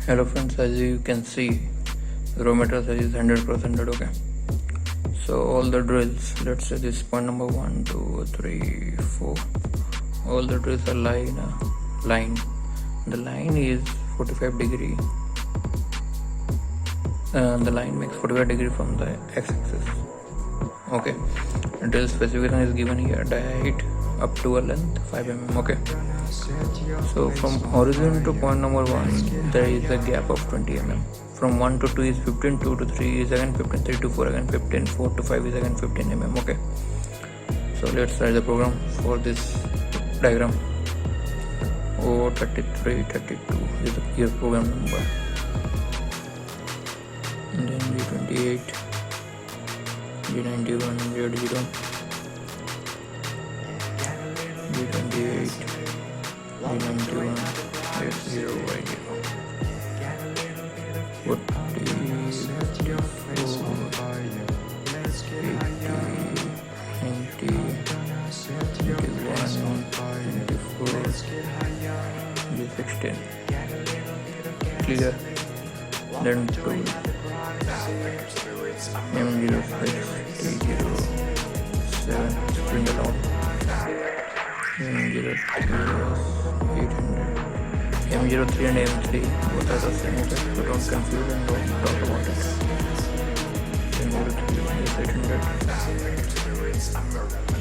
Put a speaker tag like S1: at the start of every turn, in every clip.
S1: Hello friends, as you can see, the raw material size is 100%. Okay, so all the drills, let's say this point number 1, 2, 3, 4, all the drills are line. The line is 45 degree. The line makes 45 degree from the x-axis. Okay, the drill specification is given here. Die height up to a length 5 mm. Okay, so from origin to point number 1 there is a gap of 20 mm. From 1 to 2 is 15, 2 to 3 is again 15, 3 to 4 again 15, 4 to 5 is again 15 mm. Okay, so let's write the program for this diagram. O3332 is your program number, and then G28, G91, Z0, G28, G91, Z0, Y0. 40, 80, G16. Clear. Then to M06, T07, spring along. M03 and M3, both are the same, so don't confuse and don't talk about it. M03 is 800.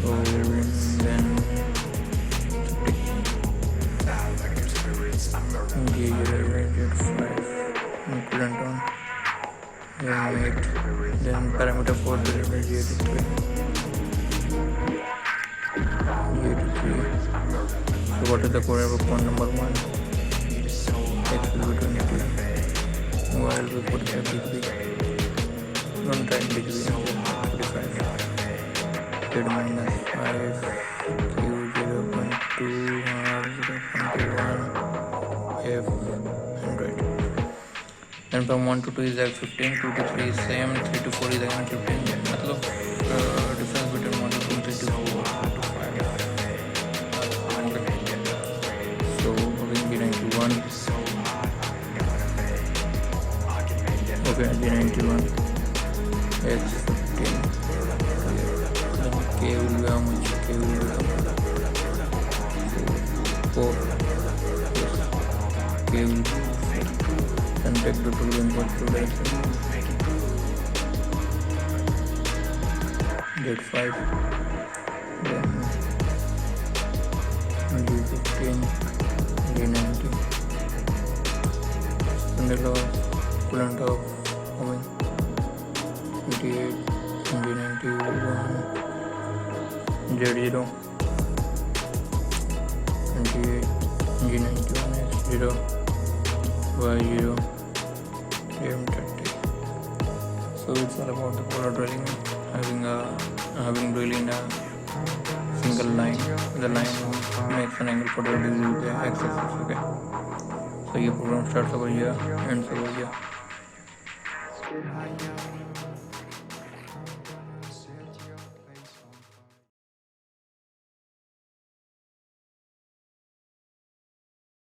S1: So then G05, equivalent on M8, then parameter 4 derivative G83. So what is the core of point number 1? X will be 22, Y will be 45 degree, don't write degree, 45, Z minus 5, Q 0.2, R 0.1, F 100. Then from 1 to 2 is like 15, 2 to 3 is same, 3 to 4 is again 15. मतलब difference between 1 to 2, 3 to 4 to 5. So again G91. Okay, G91, X15. Then K will be how much? K will be 4. Yes. K will be 4. And take the tool input to direction. Get 5. Then G15, G90. Spindle of coolant of 88, G91, Z0, 28, G91, X0, Y0, M30. So it's all about the polar drilling, having drilling a single line. The line makes an angle 45 degrees with the x-axis. Okay, so your program starts over here, ends over here.